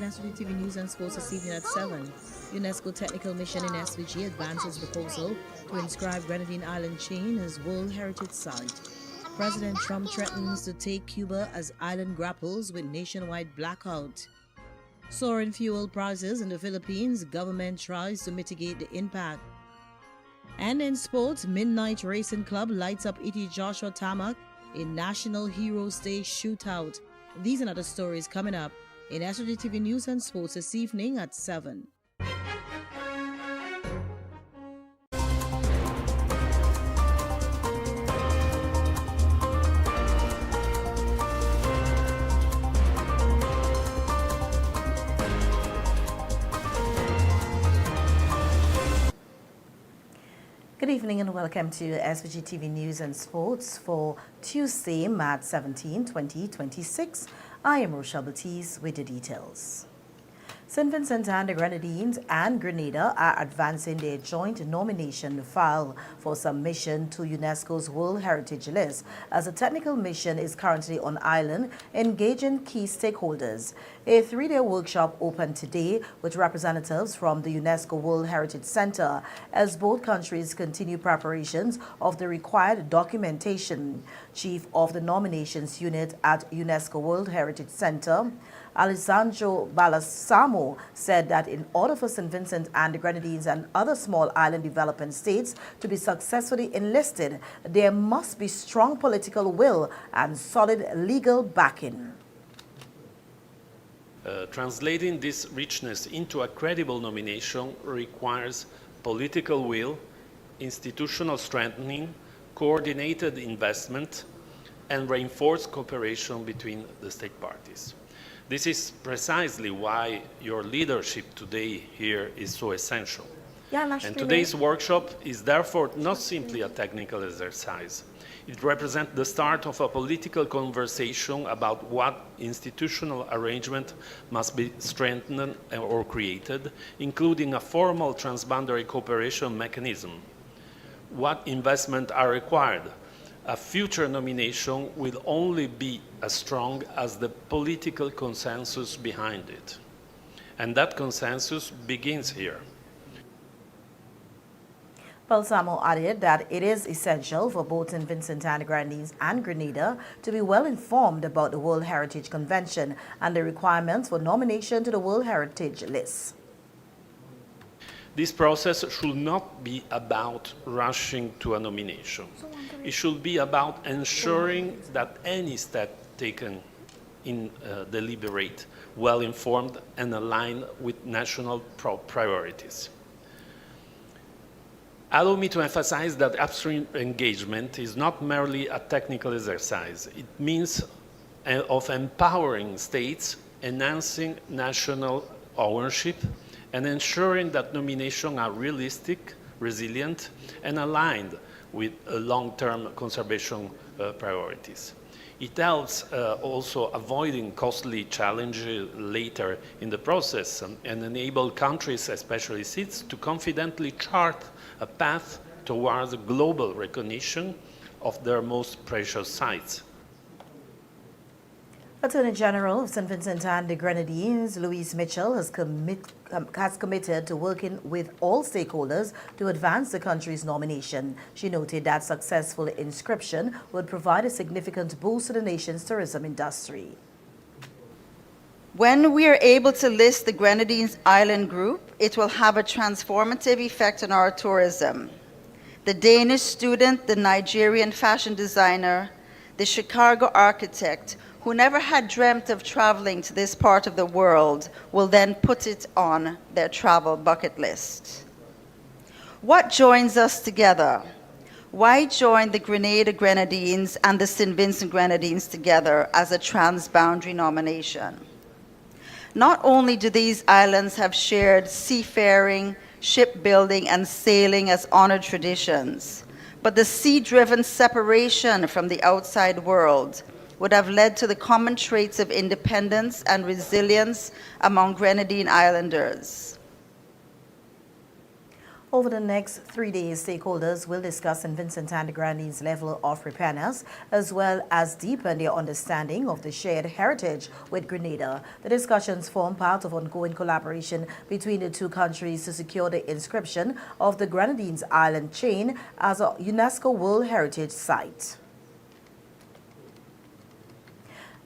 SVGTV News and Sports this evening at 7. UNESCO Technical Mission in SVG advances proposal to inscribe Grenadine Island chain as World Heritage Site. President Trump threatens to take Cuba as island grapples with nationwide blackout. Soaring fuel prices in the Philippines, government tries to mitigate the impact. And in sports, Midnight Racing Club lights up E.T. Joshua Tamak in National Hero Stage Shootout. These and other stories coming up in SVGTV News and Sports this evening at 7. Good evening and welcome to SVG-TV News and Sports for Tuesday, March 17, 2026. I am Rochelle Baptiste with the details. St. Vincent and the Grenadines and Grenada are advancing their joint nomination file for submission to UNESCO's World Heritage List as a technical mission is currently on island engaging key stakeholders. A three-day workshop opened today with representatives from the UNESCO World Heritage Center as both countries continue preparations of the required documentation. Chief of the Nominations Unit at UNESCO World Heritage Center, Alessandro Balsamo, said that in order for St. Vincent and the Grenadines and other small island developing states to be successfully enlisted, there must be strong political will and solid legal backing. Translating this richness into a credible nomination requires political will, institutional strengthening, coordinated investment, and reinforced cooperation between the state parties. This is precisely why your leadership today here is so essential. And today's workshop is therefore not simply a technical exercise. It represents the start of a political conversation about what institutional arrangement must be strengthened or created, including a formal transboundary cooperation mechanism. What investments are required? A future nomination will only be as strong as the political consensus behind it. And that consensus begins here. Balsamo added that it is essential for both St. Vincent and the Grenadines and Grenada to be well informed about the World Heritage Convention and the requirements for nomination to the World Heritage List. This process should not be about rushing to a nomination. It should be about ensuring that any step taken in deliberate, well-informed, and aligned with national priorities. Allow me to emphasize that upstream engagement is not merely a technical exercise. It means of empowering states, enhancing national ownership, and ensuring that nominations are realistic, resilient, and aligned with long-term conservation priorities. It helps also avoiding costly challenges later in the process and enable countries, especially states, to confidently chart a path towards global recognition of their most precious sites. Attorney General of St. Vincent and the Grenadines, Louise Mitchell, has committed to working with all stakeholders to advance the country's nomination. She noted that successful inscription would provide a significant boost to the nation's tourism industry. When we are able to list the Grenadines Island Group, it will have a transformative effect on our tourism. The Danish student, the Nigerian fashion designer, the Chicago architect, who never had dreamt of traveling to this part of the world, will then put it on their travel bucket list. What joins us together? Why join the Grenada Grenadines and the St. Vincent Grenadines together as a transboundary nomination? Not only do these islands have shared seafaring, shipbuilding, and sailing as honored traditions, but the sea-driven separation from the outside world would have led to the common traits of independence and resilience among Grenadine Islanders. Over the next 3 days, stakeholders will discuss St. Vincent and the Grenadines' level of preparedness, as well as deepen their understanding of the shared heritage with Grenada. The discussions form part of ongoing collaboration between the two countries to secure the inscription of the Grenadines Island chain as a UNESCO World Heritage Site.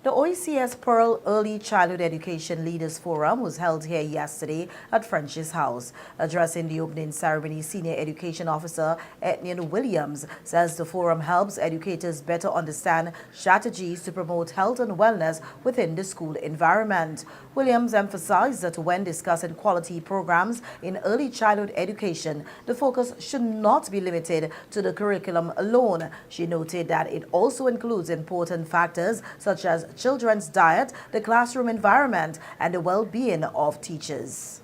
The OECS Pearl Early Childhood Education Leaders Forum was held here yesterday at French's House. Addressing the opening ceremony, Senior Education Officer Etienne Williams says the forum helps educators better understand strategies to promote health and wellness within the school environment. Williams emphasized that when discussing quality programs in early childhood education, the focus should not be limited to the curriculum alone. She noted that it also includes important factors such as children's diet, the classroom environment, and the well-being of teachers.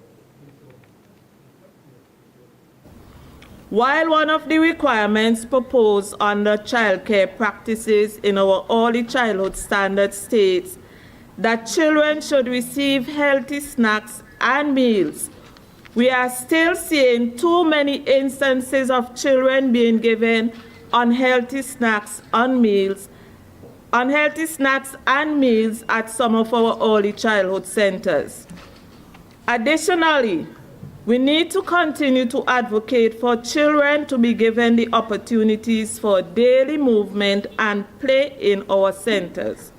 While one of the requirements proposed under childcare practices in our early childhood standard states that children should receive healthy snacks and meals, we are still seeing too many instances of children being given unhealthy snacks and meals at some of our early childhood centers. Additionally, we need to continue to advocate for children to be given the opportunities for daily movement and play in our centers.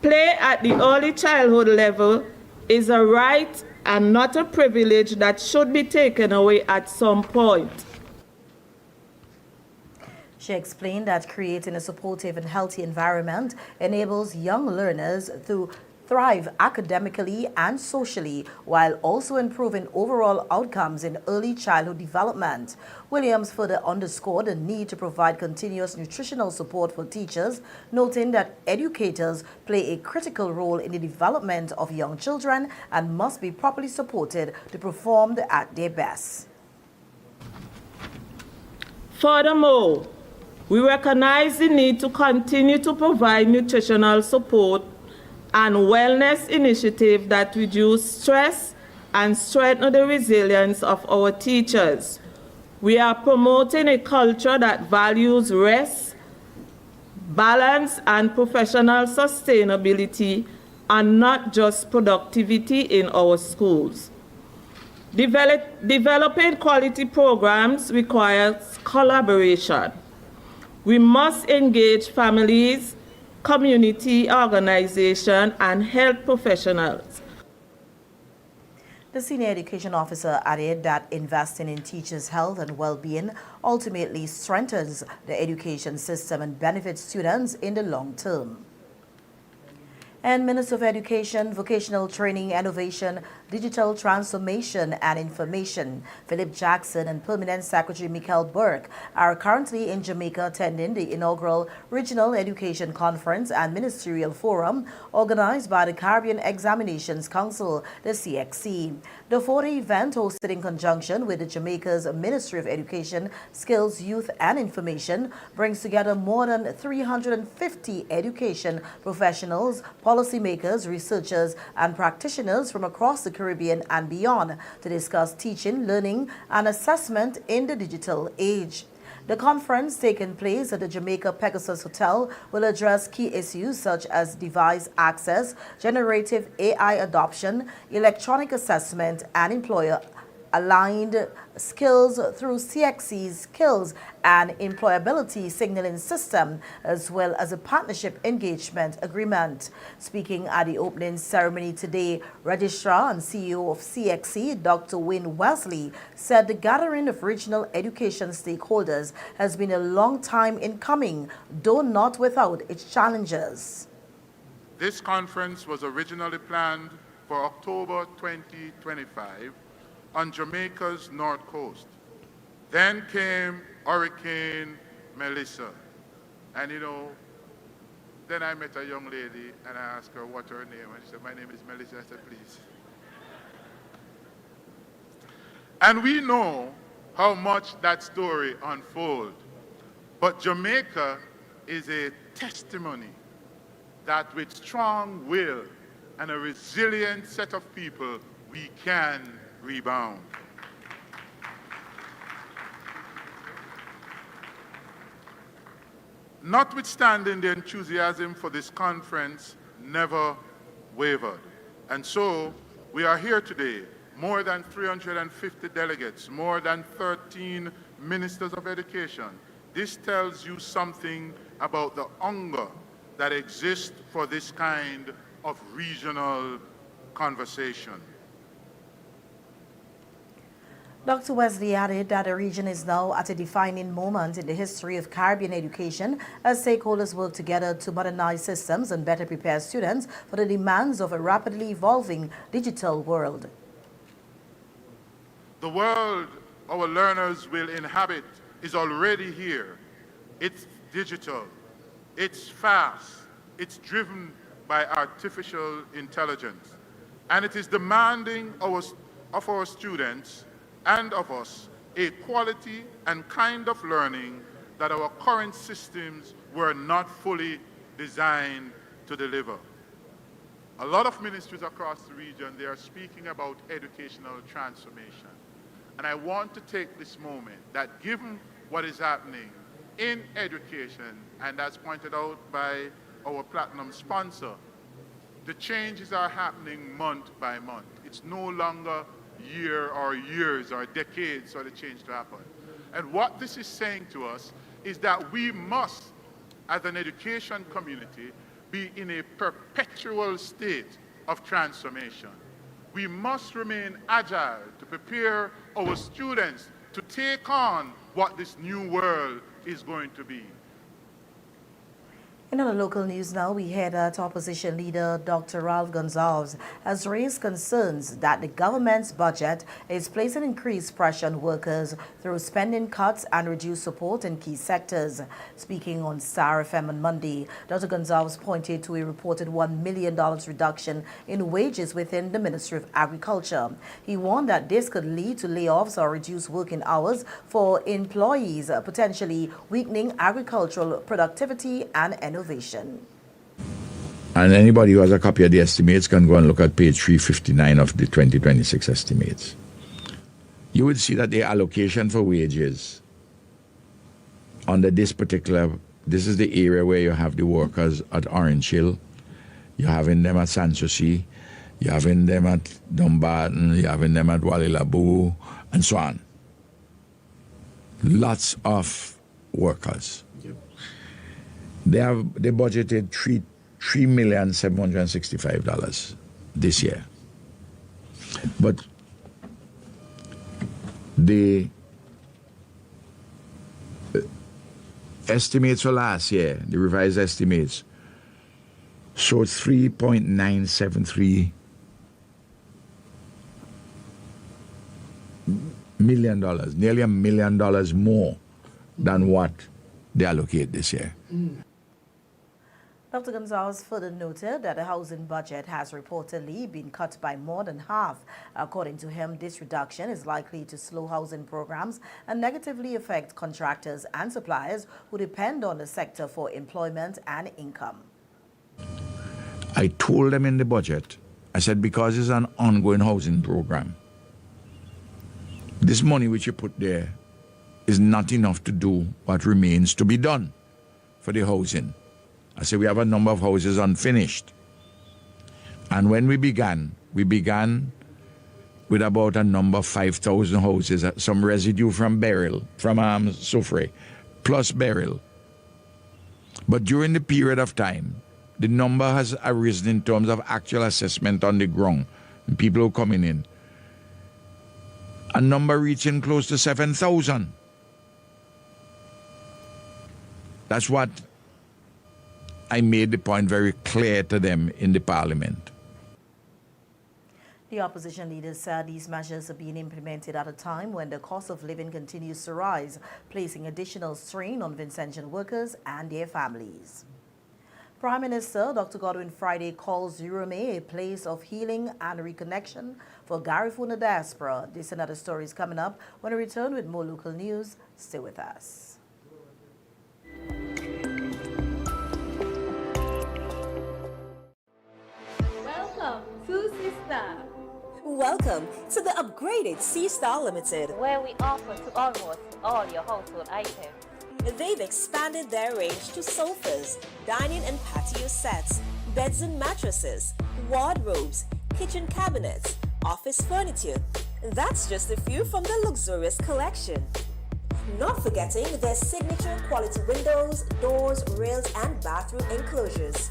Play at the early childhood level is a right and not a privilege that should be taken away at some point. She explained that creating a supportive and healthy environment enables young learners to thrive academically and socially, while also improving overall outcomes in early childhood development. Williams further underscored the need to provide continuous nutritional support for teachers, noting that educators play a critical role in the development of young children and must be properly supported to perform at their best. Furthermore, we recognize the need to continue to provide nutritional support and wellness initiatives that reduce stress and strengthen the resilience of our teachers. We are promoting a culture that values rest, balance, and professional sustainability, and not just productivity in our schools. Developing quality programs requires collaboration. We must engage families, community organizations, and health professionals. The senior education officer added that investing in teachers' health and well-being ultimately strengthens the education system and benefits students in the long term. And Minister of Education, Vocational Training, Innovation, Digital Transformation and Information, Philip Jackson, and Permanent Secretary Michael Burke are currently in Jamaica attending the inaugural Regional Education Conference and Ministerial Forum organized by the Caribbean Examinations Council, the CXC. The 4-day event, hosted in conjunction with the Jamaica's Ministry of Education, Skills, Youth and Information, brings together more than 350 education professionals, policymakers, researchers, and practitioners from across the Caribbean and beyond to discuss teaching, learning, and assessment in the digital age. The conference, taking place at the Jamaica Pegasus Hotel, will address key issues such as device access, generative AI adoption, electronic assessment, and employer-aligned skills through CXC's Skills and Employability Signaling System, as well as a partnership engagement agreement. Speaking at the opening ceremony today, Registrar and CEO of CXC, Dr. Wayne Wesley, said the gathering of regional education stakeholders has been a long time in coming, though not without its challenges. This conference was originally planned for October 2025 on Jamaica's north coast. Then came Hurricane Melissa. And then I met a young lady and I asked her what her name, and she said, "My name is Melissa." I said, "Please." And we know how much that story unfolds. But Jamaica is a testimony that with strong will and a resilient set of people, we can rebound. notwithstanding the enthusiasm for this conference, never wavered. And so we are here today, more than 350 delegates, more than 13 ministers of education. This tells you something about the hunger that exists for this kind of regional conversation. Dr. Wesley added that the region is now at a defining moment in the history of Caribbean education as stakeholders work together to modernize systems and better prepare students for the demands of a rapidly evolving digital world. The world our learners will inhabit is already here. It's digital, it's fast, it's driven by artificial intelligence, and it is demanding of our students and of us a quality and kind of learning that our current systems were not fully designed to deliver. A lot of ministries across the region, they are speaking about educational transformation. And I want to take this moment that given what is happening in education, and as pointed out by our platinum sponsor, the changes are happening month by month. It's no longer year or years or decades for the change to happen. And what this is saying to us is that we must, as an education community, be in a perpetual state of transformation. We must remain agile to prepare our students to take on what this new world is going to be. In other local news now, we heard that opposition leader Dr. Ralph Gonzalez has raised concerns that the government's budget is placing increased pressure on workers through spending cuts and reduced support in key sectors. Speaking on Star FM on Monday, Dr. Gonzalez pointed to a reported $1 million reduction in wages within the Ministry of Agriculture. He warned that this could lead to layoffs or reduced working hours for employees, potentially weakening agricultural productivity and innovation. And anybody who has a copy of the estimates can go and look at page 359 of the 2026 estimates. You would see that the allocation for wages under this is the area where you have the workers at Orange Hill, you're having them at Sanssouci, you're having them at Dumbarton, you're having them at Walilabu, and so on. Lots of workers. They budgeted $3,765,000 this year. But the estimates for last year, the revised estimates, showed $3.973 million, nearly $1 million more than what they allocate this year. Dr. Gonzalez further noted that the housing budget has reportedly been cut by more than half. According to him, this reduction is likely to slow housing programs and negatively affect contractors and suppliers who depend on the sector for employment and income. I told them in the budget, I said, because it's an ongoing housing program, this money which you put there is not enough to do what remains to be done for the housing. I said, we have a number of houses unfinished. And when we began with about a number of 5,000 houses, some residue from burial, from Soufre, plus burial. But during the period of time, the number has arisen in terms of actual assessment on the ground, and people who are coming in. A number reaching close to 7,000. That's what I made the point very clear to them in the parliament. The opposition leaders said these measures are being implemented at a time when the cost of living continues to rise, placing additional strain on Vincentian workers and their families. Prime Minister Dr. Godwin Friday calls Urome a place of healing and reconnection for Garifuna diaspora. This and other stories coming up when we return with more local news. Stay with us. Welcome to the upgraded Sea Star Limited, where we offer to almost all your household items. They've expanded their range to sofas, dining and patio sets, beds and mattresses, wardrobes, kitchen cabinets, office furniture. That's just a few from the luxurious collection. Not forgetting their signature quality windows, doors, rails, and bathroom enclosures.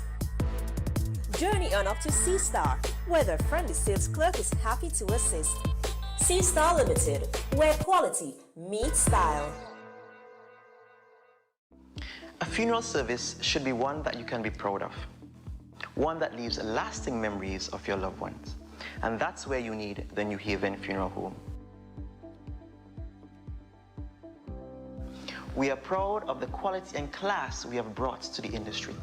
Journey on up to Sea Star, where their friendly sales clerk is happy to assist. Sea Star Limited, where quality meets style. A funeral service should be one that you can be proud of, one that leaves lasting memories of your loved ones. And that's where you need the New Haven Funeral Home. We are proud of the quality and class we have brought to the industry.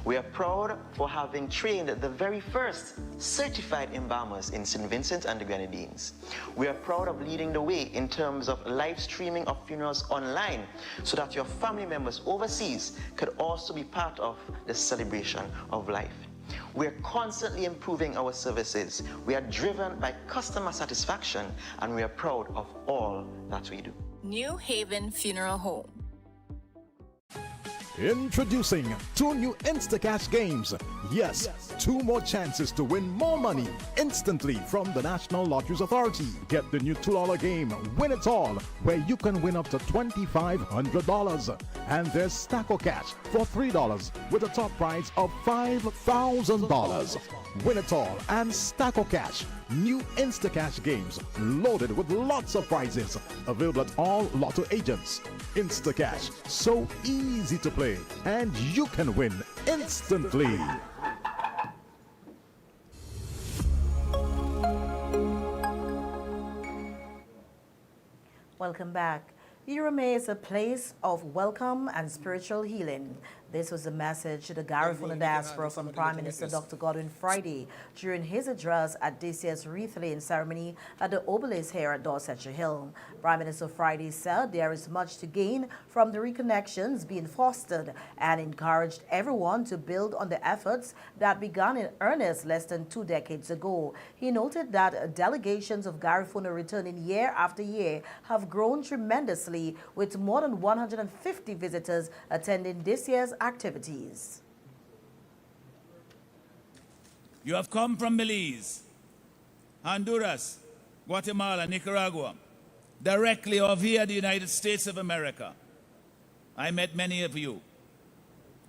We are proud for having trained the very first certified embalmers in St. Vincent and the Grenadines. We are proud of leading the way in terms of live streaming of funerals online so that your family members overseas could also be part of the celebration of life. We are constantly improving our services. We are driven by customer satisfaction, and we are proud of all that we do. New Haven Funeral Home. Introducing 2 new Instacash games. Yes, 2 more chances to win more money instantly from the National Lotteries Authority. Get the new $2 game, Win It All, where you can win up to $2,500. And there's Stacko Cash for $3 with a top prize of $5,000. Win It All and Stacko Cash. New Instacash games loaded with lots of prizes. Available at all Lotto agents. Instacash, so easy to play, and you can win instantly. Welcome back. Urame is a place of welcome and spiritual healing. This was a message to the Garifuna diaspora from Prime Minister Dr. Godwin Friday during his address at this year's wreath-laying ceremony at the Obelisk here at Dorsetshire Hill. Prime Minister Friday said there is much to gain from the reconnections being fostered and encouraged everyone to build on the efforts that began in earnest less than 2 decades ago. He noted that delegations of Garifuna returning year after year have grown tremendously, with more than 150 visitors attending this year's activities. You have come from Belize, Honduras, Guatemala, Nicaragua, directly or via the United States of America. I met many of you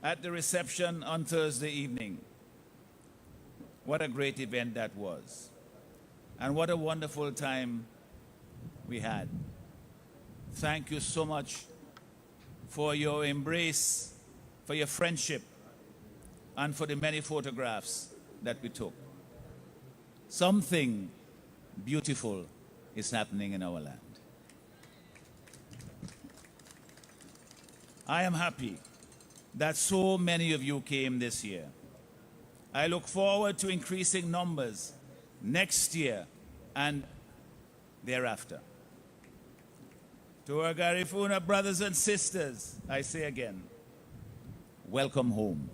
at the reception on Thursday evening. What a great event that was. And what a wonderful time we had. Thank you so much for your embrace, for your friendship, and for the many photographs that we took. Something beautiful is happening in our land. I am happy that so many of you came this year. I look forward to increasing numbers next year and thereafter. To our Garifuna brothers and sisters, I say again, welcome home.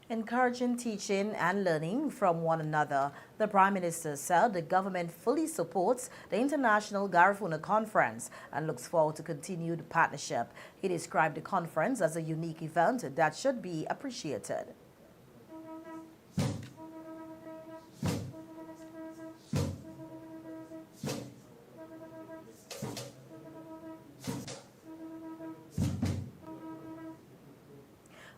Encouraging teaching and learning from one another, the Prime Minister said the government fully supports the International Garifuna Conference and looks forward to continued partnership. He described the conference as a unique event that should be appreciated.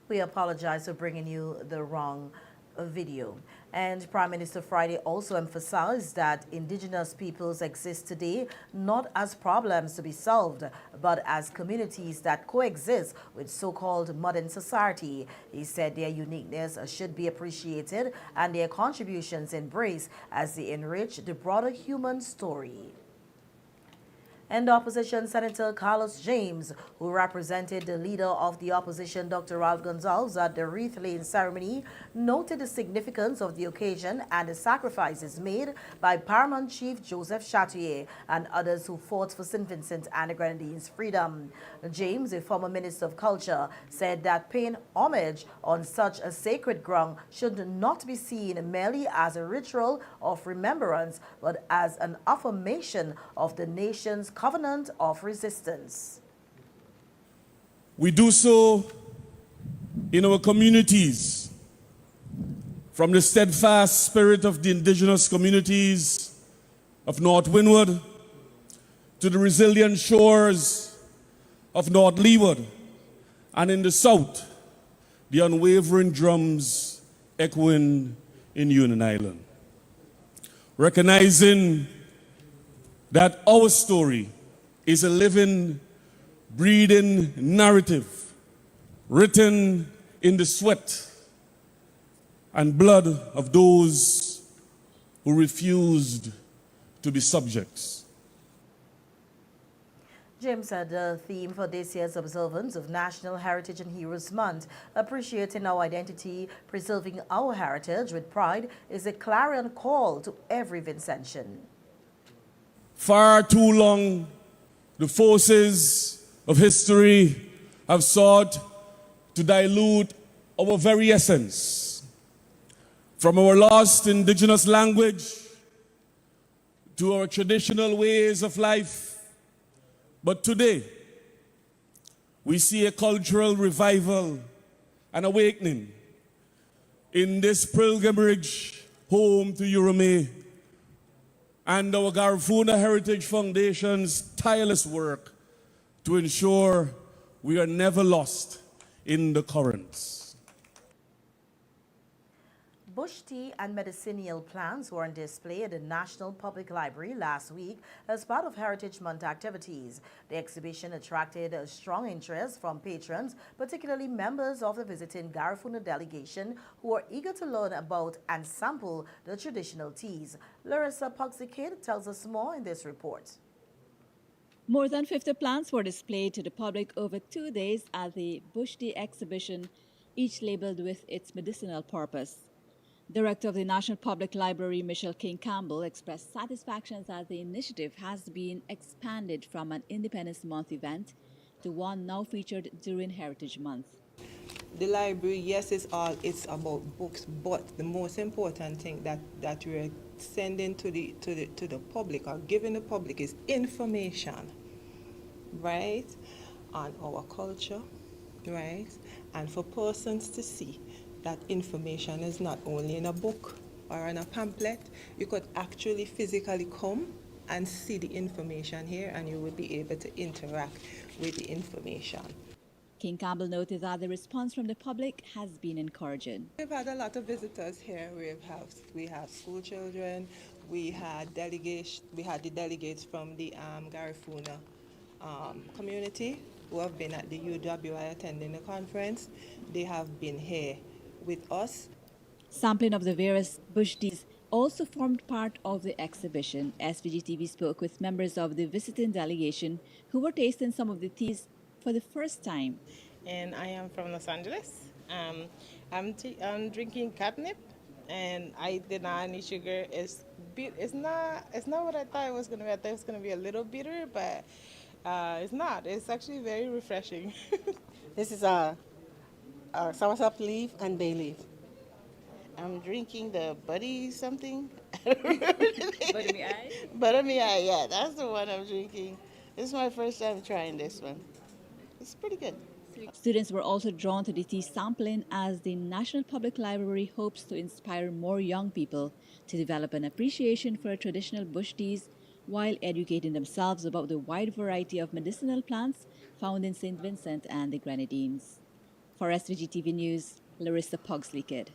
We apologize for bringing you the wrong video. And Prime Minister Friday also emphasized that indigenous peoples exist today not as problems to be solved, but as communities that coexist with so-called modern society. He said their uniqueness should be appreciated and their contributions embraced as they enrich the broader human story. And Opposition Senator Carlos James, who represented the leader of the opposition, Dr. Ralph Gonzalez, at the wreath-laying ceremony, noted the significance of the occasion and the sacrifices made by Paramount Chief Joseph Chatouillet and others who fought for St. Vincent and the Grenadines' freedom. James, a former Minister of Culture, said that paying homage on such a sacred ground should not be seen merely as a ritual of remembrance, but as an affirmation of the nation's covenant of resistance. We do so in our communities, from the steadfast spirit of the indigenous communities of North Windward to the resilient shores of North Leeward, and in the south, the unwavering drums echoing in Union Island. Recognizing that our story is a living, breathing narrative written in the sweat and blood of those who refused to be subjects. James said the theme for this year's observance of National Heritage and Heroes Month, appreciating our identity, preserving our heritage with pride, is a clarion call to every Vincentian. Far too long, the forces of history have sought to dilute our very essence. From our lost indigenous language to our traditional ways of life. But today, we see a cultural revival and awakening in this pilgrimage home to Urumé, and our Garifuna Heritage Foundation's tireless work to ensure we are never lost in the currents. Bush tea and medicinal plants were on display at the National Public Library last week as part of Heritage Month activities. The exhibition attracted a strong interest from patrons, particularly members of the visiting Garifuna delegation who are eager to learn about and sample the traditional teas. Larissa Puxikid tells us more in this report. More than 50 plants were displayed to the public over 2 days at the Bush tea exhibition, each labeled with its medicinal purpose. Director of the National Public Library, Michelle King Campbell, expressed satisfaction that the initiative has been expanded from an Independence Month event to one now featured during Heritage Month. The library, yes, it's about books, but the most important thing that we're sending to the public or giving the public is information, right, on our culture, right, and for persons to see that information is not only in a book or in a pamphlet. You could actually physically come and see the information here, and you will be able to interact with the information. King Campbell noted that the response from the public has been encouraging. We've had a lot of visitors here. We have school children. We had the delegates from the Garifuna community who have been at the UWI attending the conference. They have been here with us. Sampling of the various bush teas also formed part of the exhibition. SVG-TV spoke with members of the visiting delegation who were tasting some of the teas for the first time. And I am from Los Angeles. I'm drinking catnip, and I did not have any sugar. It's not what I thought it was going to be. I thought it was going to be a little bitter, but it's not. It's actually very refreshing. This is soursop leaf and bay leaf. I'm drinking the Buddy something. Butter me eye? Butter me eye, yeah, that's the one I'm drinking. This is my first time trying this one. It's pretty good. Students were also drawn to the tea sampling as the National Public Library hopes to inspire more young people to develop an appreciation for traditional bush teas while educating themselves about the wide variety of medicinal plants found in St. Vincent and the Grenadines. For SVG-TV News, Larissa Pugsley-Kidd.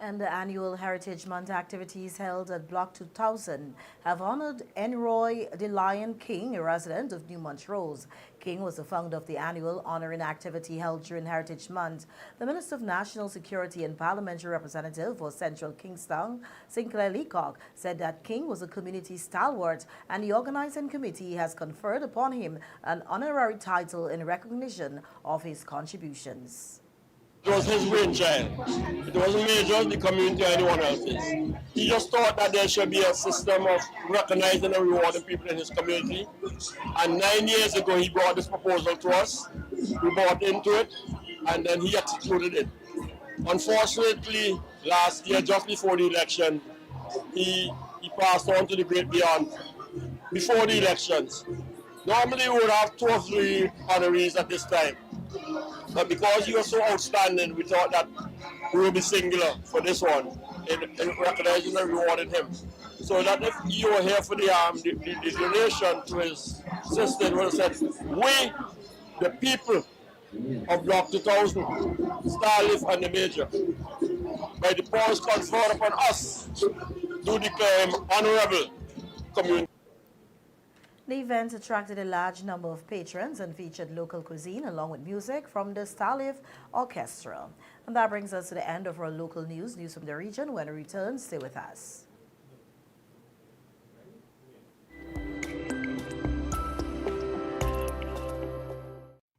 And the annual Heritage Month activities held at Block 2000 have honored Enroy the Lion King, a resident of New Montrose. King was the founder of the annual honoring activity held during Heritage Month. The Minister of National Security and Parliamentary Representative for Central Kingstown, Sinclair Leacock, said that King was a community stalwart and the organizing committee has conferred upon him an honorary title in recognition of his contributions. It was his brainchild. It wasn't major, the community, or anyone else's. He just thought that there should be a system of recognizing and rewarding people in his community. And 9 years ago, he brought this proposal to us. We bought into it, and then he executed it. Unfortunately, last year, just before the election, he passed on to the great beyond. Before the elections, Normally we would have 2 or 3 honorees at this time. But because he was so outstanding, we thought that we will be singular for this one in recognizing and rewarding him. So that if you were here for the donation to his sister, would have said, we, the people of Block 2000, Starlift and the Major, by the powers conferred upon us, do declare him honorable community. The event attracted a large number of patrons and featured local cuisine along with music from the Starlift Orchestra. And that brings us to the end of our local news from the region. When we return, stay with us.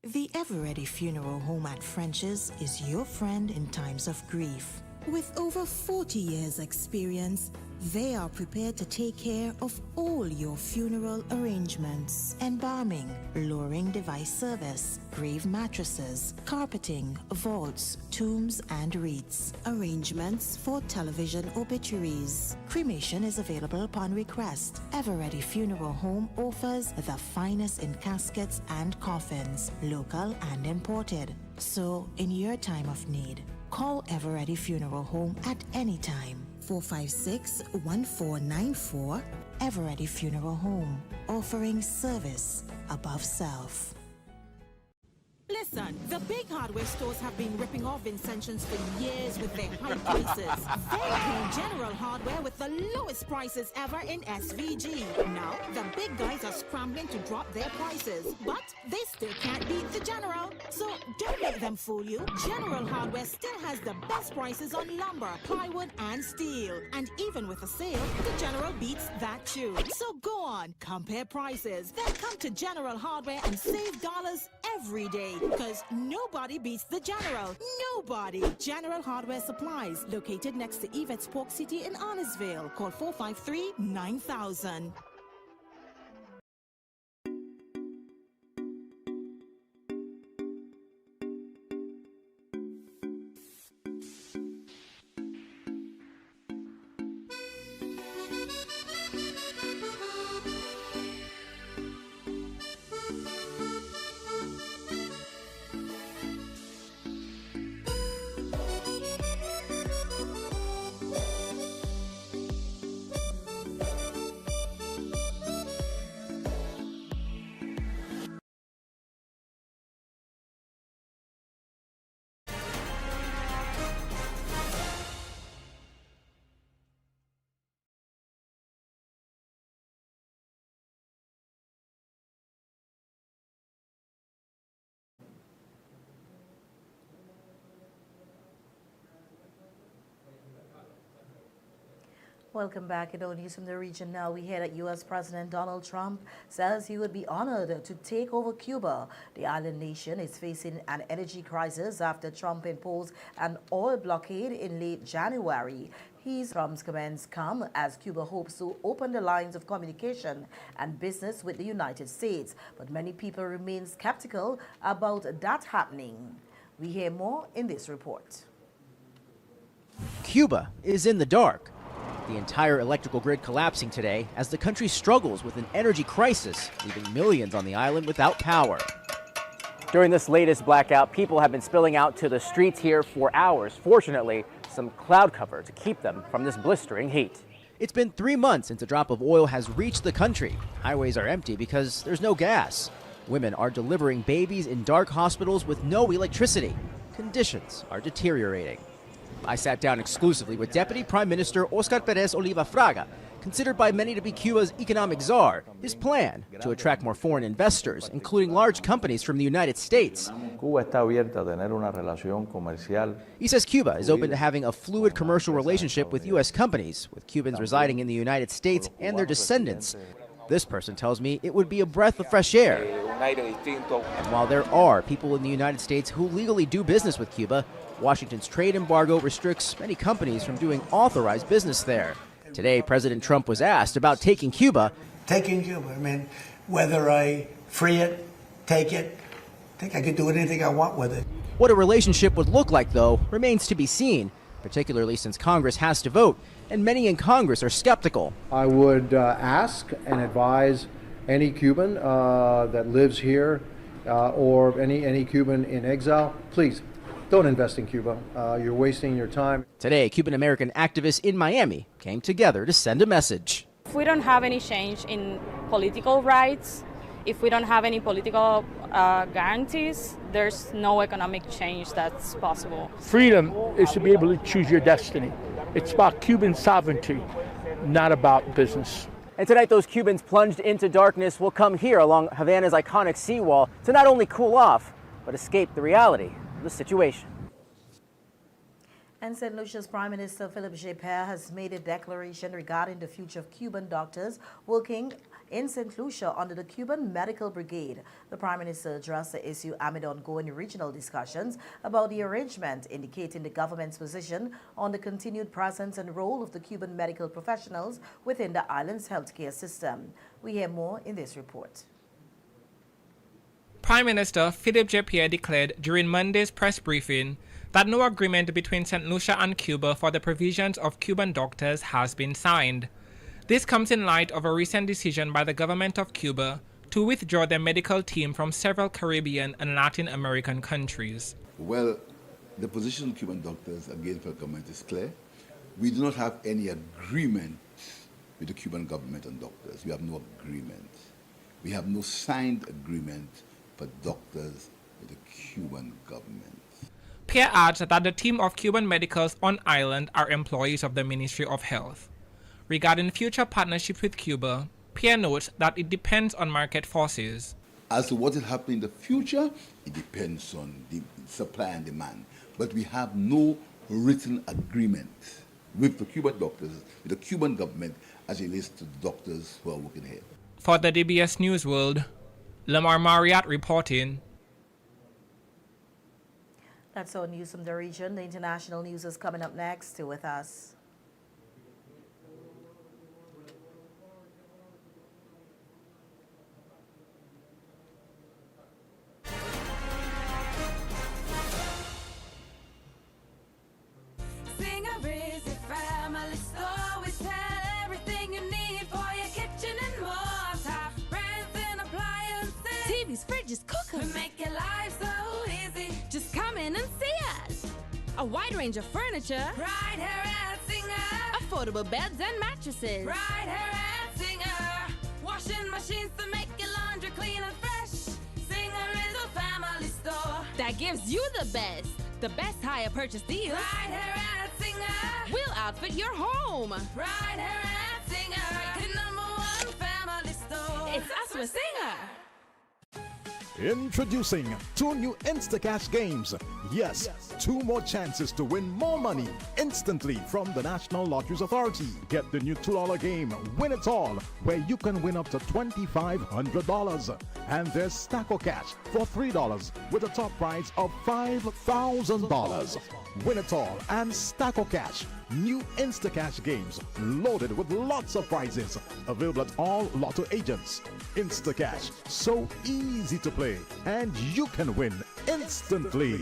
The Everready Funeral Home at French's is your friend in times of grief. With over 40 years' experience, they are prepared to take care of all your funeral arrangements. Embalming, lowering device service, grave mattresses, carpeting, vaults, tombs and wreaths. Arrangements for television obituaries. Cremation is available upon request. Everready Funeral Home offers the finest in caskets and coffins, local and imported. So, in your time of need, call Everready Funeral Home at any time. 456-1494. Everready Funeral Home, offering service above self. Listen, the big hardware stores have been ripping off Vincentions for years with their high prices. Then came General Hardware with the lowest prices ever in SVG. Now, the big guys are scrambling to drop their prices, but they still can't beat the General. So don't let them fool you. General Hardware still has the best prices on lumber, plywood, and steel. And even with a sale, the General beats that too. So go on, compare prices. Then come to General Hardware and save dollars every day. Because nobody beats the General. Nobody. General Hardware Supplies, located next to Yvette's Pork City in Arnesville. Call 453-9000. Welcome back. In our news from the region now, we hear that U.S. President Donald Trump says he would be honored to take over Cuba. The island nation is facing an energy crisis after Trump imposed an oil blockade in late January. Trump's comments come as Cuba hopes to open the lines of communication and business with the United States. But many people remain skeptical about that happening. We hear more in this report. Cuba is in the dark. The entire electrical grid collapsing today as the country struggles with an energy crisis, leaving millions on the island without power. During this latest blackout, people have been spilling out to the streets here for hours. Fortunately, some cloud cover to keep them from this blistering heat. It's been 3 months since a drop of oil has reached the country. Highways are empty because there's no gas. Women are delivering babies in dark hospitals with no electricity. Conditions are deteriorating. I sat down exclusively with Deputy Prime Minister Oscar Perez Oliva Fraga, considered by many to be Cuba's economic czar. His plan to attract more foreign investors, including large companies from the United States. He says Cuba is open to having a fluid commercial relationship with U.S. companies, with Cubans residing in the United States and their descendants. This person tells me it would be a breath of fresh air. And while there are people in the United States who legally do business with Cuba, Washington's trade embargo restricts many companies from doing authorized business there. Today, President Trump was asked about taking Cuba. Taking Cuba, I mean, whether I free it, take it, I think I could do anything I want with it. What a relationship would look like, though, remains to be seen, particularly since Congress has to vote, and many in Congress are skeptical. I would ask and advise any Cuban that lives here or any Cuban in exile, please don't invest in Cuba. You're wasting your time. Today, Cuban-American activists in Miami came together to send a message. If we don't have any change in political rights, if we don't have any political guarantees, there's no economic change that's possible. Freedom is to be able to choose your destiny. It's about Cuban sovereignty, not about business. And tonight, those Cubans plunged into darkness will come here along Havana's iconic seawall to not only cool off, but escape the reality of the situation. And St. Lucia's Prime Minister Philippe Japert has made a declaration regarding the future of Cuban doctors working in St. Lucia under the Cuban Medical Brigade. The Prime Minister addressed the issue amid ongoing regional discussions about the arrangement, indicating the government's position on the continued presence and role of the Cuban medical professionals within the island's healthcare system. We hear more in this report. Prime Minister Philippe Japert declared during Monday's press briefing that no agreement between St. Lucia and Cuba for the provisions of Cuban doctors has been signed. This comes in light of a recent decision by the government of Cuba to withdraw their medical team from several Caribbean and Latin American countries. Well, the position of Cuban doctors, again, for the government is clear. We do not have any agreement with the Cuban government on doctors. We have no agreement. We have no signed agreement for doctors with the Cuban government. Pierre adds that the team of Cuban medicals on island are employees of the Ministry of Health. Regarding future partnerships with Cuba, Pierre notes that it depends on market forces. As to what will happen in the future, it depends on the supply and demand. But we have no written agreement with the Cuban doctors, with the Cuban government, as it relates to the doctors who are working here. For the DBS News World, Lamar Marriott reporting. That's all news from the region. The international news is coming up next. Stay with us. Fridges, cookers. We make your life so easy. Just come in and see us. A wide range of furniture. Right here at Singer. Affordable beds and mattresses. Right here at Singer. Washing machines to make your laundry clean and fresh. Singer is a family store that gives you the best hire purchase deals. Right here at Singer. We'll outfit your home. Right here at Singer. The #1 family store. It's us with Singer. Introducing 2 new Instacash games. Yes, 2 more chances to win more money instantly from the National Lotteries Authority. Get the new $2 game, Win It All, where you can win up to $2,500. And there's Stacko Cash for $3 with a top prize of $5,000. Win It All and Stacko Cash. New Instacash games loaded with lots of prizes. Available at all Lotto agents. Instacash, so easy to play, and you can win instantly.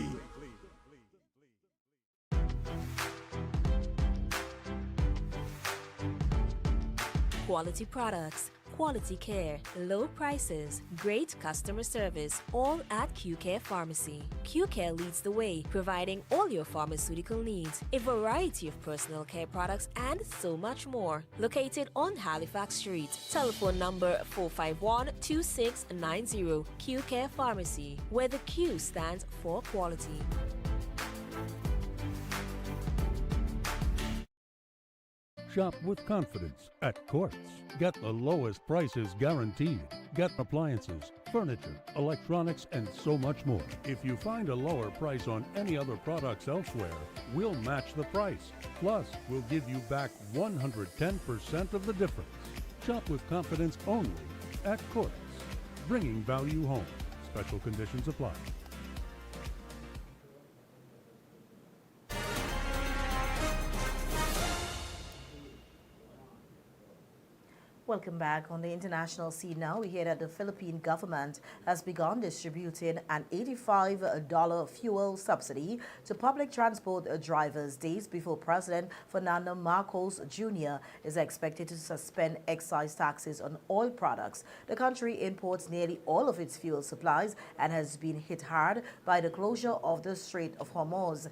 Quality products, quality care, low prices, great customer service, all at Q-Care Pharmacy. Q-Care leads the way, providing all your pharmaceutical needs, a variety of personal care products, and so much more. Located on Halifax Street. Telephone number 451-2690. Q-Care Pharmacy, where the Q stands for quality. Shop with confidence at Quartz. Get the lowest prices guaranteed. Get appliances, furniture, electronics, and so much more. If you find a lower price on any other products elsewhere, we'll match the price. Plus, we'll give you back 110% of the difference. Shop with confidence only at Quartz. Bringing value home. Special conditions apply. Welcome back. On the international scene now, we hear that the Philippine government has begun distributing an $85 fuel subsidy to public transport drivers days before President Fernando Marcos Jr. is expected to suspend excise taxes on oil products. The country imports nearly all of its fuel supplies and has been hit hard by the closure of the Strait of Hormuz.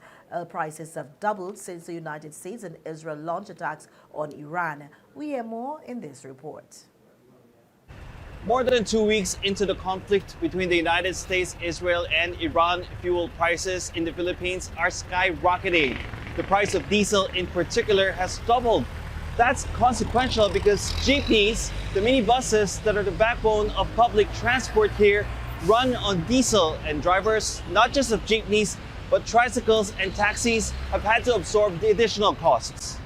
Prices have doubled since the United States and Israel launched attacks on Iran. We hear more in this report. More than 2 weeks into the conflict between the United States, Israel, and Iran, fuel prices in the Philippines are skyrocketing. The price of diesel in particular has doubled. That's consequential because jeepneys, the minibuses that are the backbone of public transport here, run on diesel, and drivers, not just of jeepneys, but tricycles and taxis, have had to absorb the additional costs.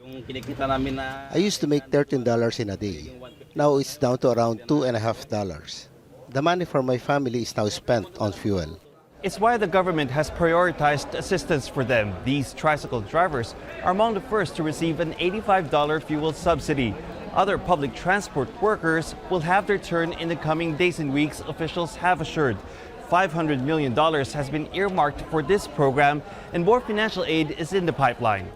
I used to make $13 in a day. Now it's down to around $2.50. The money for my family is now spent on fuel. It's why the government has prioritized assistance for them. These tricycle drivers are among the first to receive an $85 fuel subsidy. Other public transport workers will have their turn in the coming days and weeks, officials have assured. $500 million has been earmarked for this program, and more financial aid is in the pipeline.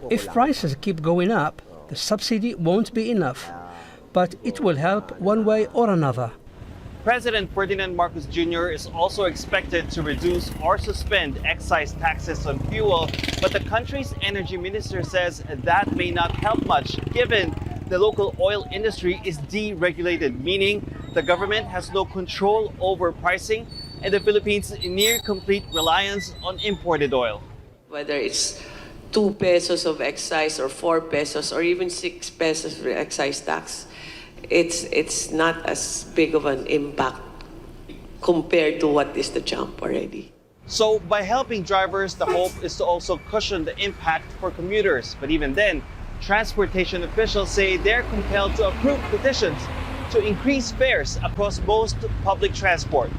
If prices keep going up, the subsidy won't be enough, but it will help one way or another. President Ferdinand Marcos Jr. is also expected to reduce or suspend excise taxes on fuel, but the country's energy minister says that may not help much given the local oil industry is deregulated, meaning the government has no control over pricing and the Philippines' near complete reliance on imported oil. Whether it's 2 pesos of excise or 4 pesos or even 6 pesos for excise tax, it's not as big of an impact compared to what is the jump already. So by helping drivers, the hope is to also cushion the impact for commuters. But even then, transportation officials say they're compelled to approve petitions to increase fares across most public transport.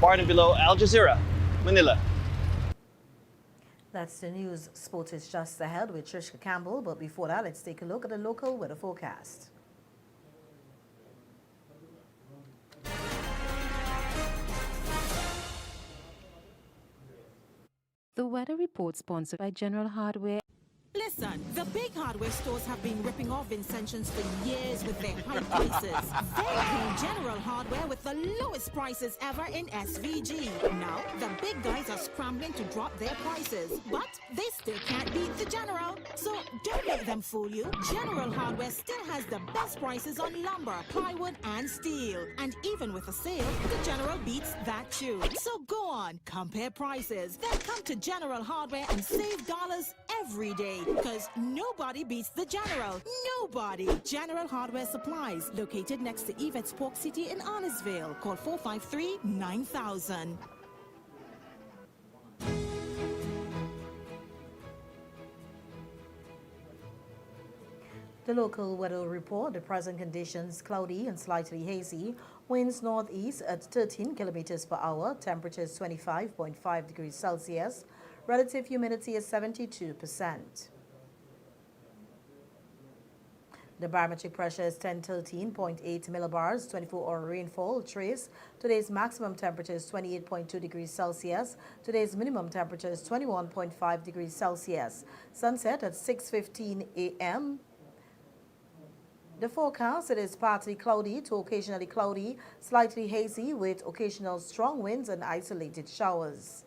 Barnum Below, Al Jazeera, Manila. That's the news. Sport is just ahead with Trishka Campbell. But before that, let's take a look at the local weather forecast. The weather report sponsored by General Hardware. Listen, the big hardware stores have been ripping off Vincentians for years with their high prices. They came General Hardware with the lowest prices ever in SVG. Now, the big guys are scrambling to drop their prices, but they still can't beat the General. So don't let them fool you. General Hardware still has the best prices on lumber, plywood, and steel. And even with a sale, the General beats that too. So go on, compare prices. Then come to General Hardware and save dollars every day. Because nobody beats the General. Nobody. General Hardware Supplies, located next to Yvette's Pork City in Arnesville. Call 453-9000. The local weather report, the present conditions cloudy and slightly hazy. Winds northeast at 13 kilometers per hour. Temperatures 25.5 degrees Celsius. Relative humidity is 72%. The barometric pressure is 1013.8 millibars, 24-hour rainfall trace. Today's maximum temperature is 28.2 degrees Celsius. Today's minimum temperature is 21.5 degrees Celsius. Sunset at 6:15 a.m. The forecast, it is partly cloudy to occasionally cloudy, slightly hazy with occasional strong winds and isolated showers.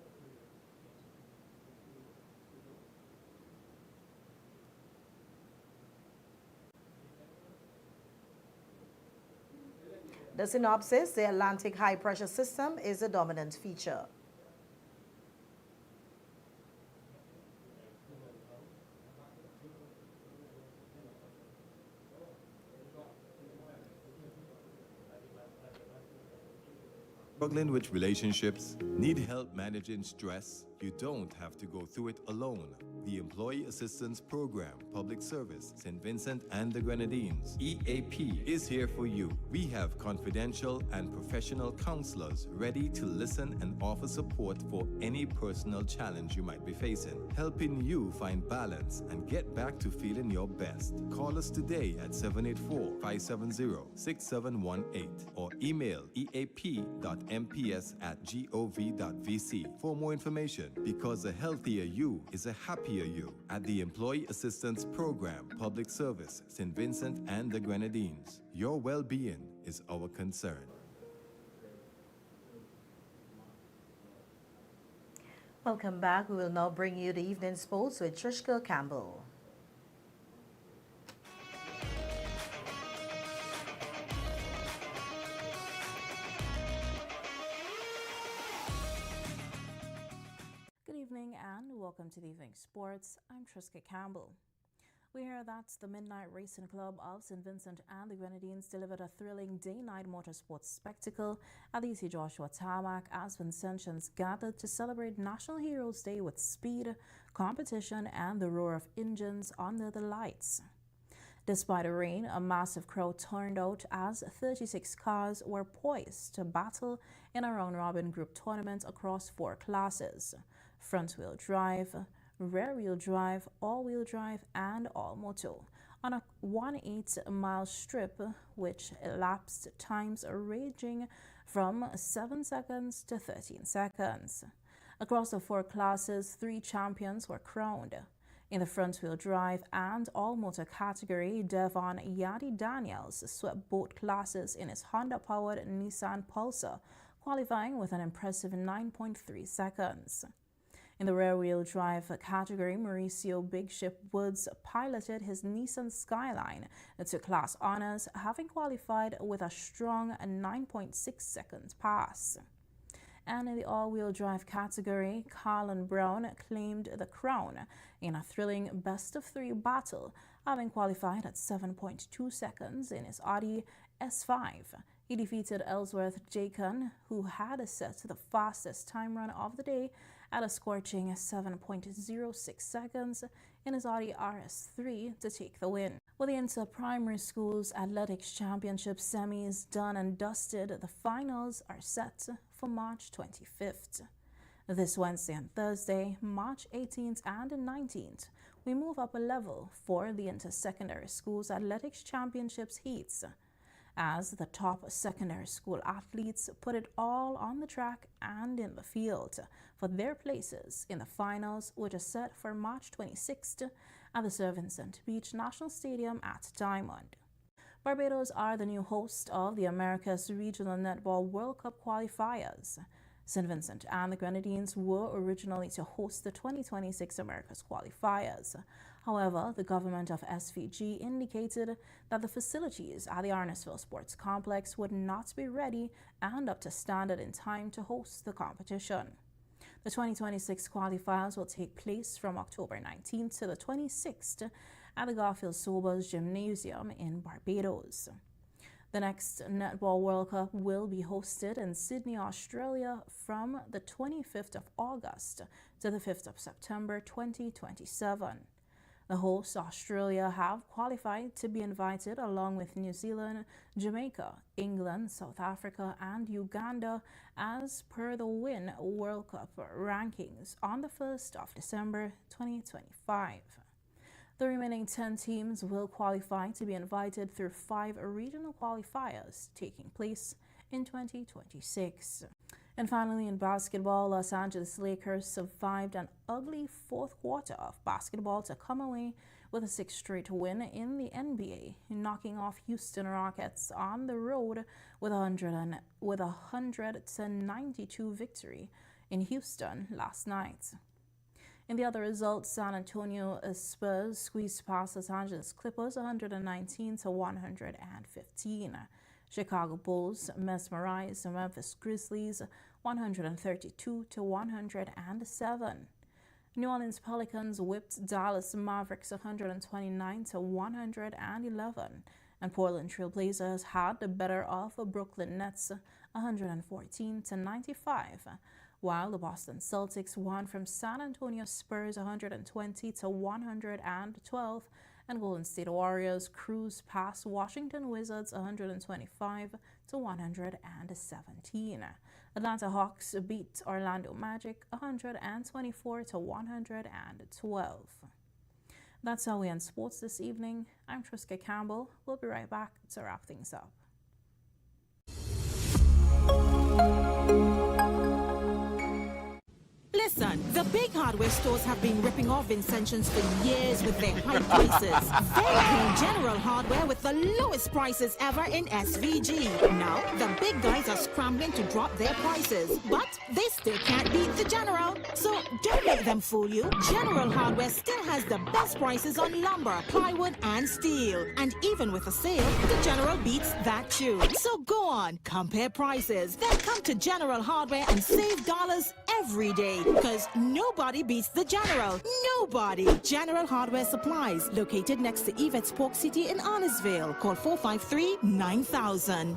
The synopsis, the Atlantic high pressure system is a dominant feature. Struggling with relationships? Need help managing stress? You don't have to go through it alone. The Employee Assistance Program, Public Service, St. Vincent and the Grenadines, EAP, is here for you. We have confidential and professional counselors ready to listen and offer support for any personal challenge you might be facing, helping you find balance and get back to feeling your best. Call us today at 784-570-6718 or email eap.mps@gov.vc for more information, because a healthier you is a happier you. At the Employee Assistance Program, Public Service, St. Vincent and the Grenadines, your well-being is our concern. Welcome back. We will now bring you the evening sports with Trishka Campbell. Good evening and welcome to the Evening Sports. I'm Trishka Campbell. We hear that the Midnight Racing Club of St. Vincent and the Grenadines delivered a thrilling day-night motorsports spectacle at the UC Joshua Tarmac as Vincentians gathered to celebrate National Heroes Day with speed, competition, and the roar of engines under the lights. Despite the rain, a massive crowd turned out as 36 cars were poised to battle in a round-robin group tournament across 4 classes: front-wheel drive, rear-wheel drive, all-wheel drive, and all-moto on a 1/8-mile strip, which elapsed times ranging from 7 seconds to 13 seconds. Across the 4 classes, 3 champions were crowned. In the front-wheel drive and all-motor category, Devon Yadi Daniels swept both classes in his Honda-powered Nissan Pulsar, qualifying with an impressive 9.3 seconds. In the rear-wheel drive category, Mauricio Big Ship Woods piloted his Nissan Skyline to class honors, having qualified with a strong 9.6 second pass. And in the all-wheel drive category, Carlin Brown claimed the crown in a thrilling best-of-3 battle, having qualified at 7.2 seconds in his Audi S5. He defeated Ellsworth Jacon, who had set the fastest time run of the day at a scorching 7.06 seconds in his Audi RS3 to take the win. With the Inter-Primary Schools Athletics Championship semis done and dusted, the finals are set for March 25th. This Wednesday and Thursday, March 18th and 19th, we move up a level for the Inter-Secondary Schools Athletics Championships heats, as the top secondary school athletes put it all on the track and in the field for their places in the finals, which are set for March 26th at the Sir Vincent Beach National Stadium at Diamond. Barbados are the new host of the America's Regional Netball World Cup qualifiers. St. Vincent and the Grenadines were originally to host the 2026 America's qualifiers. However, the government of SVG indicated that the facilities at the Arnesville Sports Complex would not be ready and up to standard in time to host the competition. The 2026 qualifiers will take place from October 19th to the 26th at the Garfield Sobers Gymnasium in Barbados. The next Netball World Cup will be hosted in Sydney, Australia from the 25th of August to the 5th of September 2027. The hosts, Australia, have qualified to be invited along with New Zealand, Jamaica, England, South Africa, and Uganda as per the Win World Cup rankings on the 1st of December 2025. The remaining 10 teams will qualify to be invited through 5 regional qualifiers taking place in 2026. And finally, in basketball, Los Angeles Lakers survived an ugly 4th quarter of basketball to come away with a 6th straight win in the NBA, knocking off Houston Rockets on the road with a 100-92 victory in Houston last night. In the other results, San Antonio Spurs squeezed past Los Angeles Clippers 119-115. Chicago Bulls mesmerized the Memphis Grizzlies 132-107. New Orleans Pelicans whipped Dallas Mavericks 129-111. And Portland Trail Blazers had the better of Brooklyn Nets 114-95. While the Boston Celtics won from San Antonio Spurs 120-112, And Golden State Warriors cruise past Washington Wizards 125-117. Atlanta Hawks beat Orlando Magic 124-112. That's how we end sports this evening. I'm Triska Campbell. We'll be right back to wrap things up. Listen, the big hardware stores have been ripping off Vincentions for years with their high prices. They came General Hardware with the lowest prices ever in SVG. Now, the big guys are scrambling to drop their prices, but they still can't beat the General. So don't let them fool you. General Hardware still has the best prices on lumber, plywood, and steel. And even with a sale, the General beats that too. So go on, compare prices, then come to General Hardware and save dollars every day. Because nobody beats the General. Nobody. General Hardware Supplies, located next to Yvette's Pork City in Arnesville. Call 453-9000.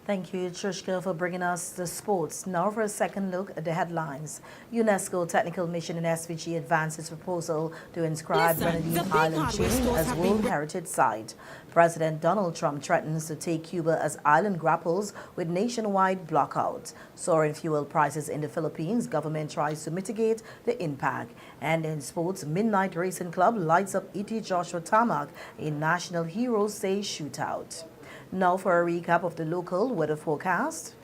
Thank you, Trishka, for bringing us the sports. Now for a second look at the headlines. UNESCO Technical Mission in SVG advances proposal to inscribe Grenadine Island Chain as World Heritage Site. President Donald Trump threatens to take Cuba as island grapples with nationwide blockout. Soaring fuel prices in the Philippines, government tries to mitigate the impact. And in sports, Midnight Racing Club lights up E.T. Joshua Tarmac in National Heroes Day shootout. Now for a recap of the local weather forecast.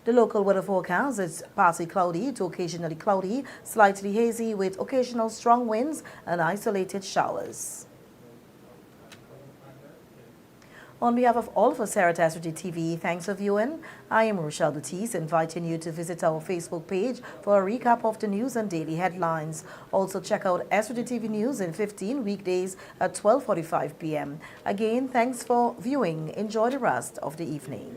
The local weather forecast is partly cloudy to occasionally cloudy, slightly hazy with occasional strong winds and isolated showers. On behalf of all of us here at SVG-TV, thanks for viewing. I am Rochelle Baptiste, inviting you to visit our Facebook page for a recap of the news and daily headlines. Also check out SVG-TV News in 15 weekdays at 12:45 p.m. Again, thanks for viewing. Enjoy the rest of the evening.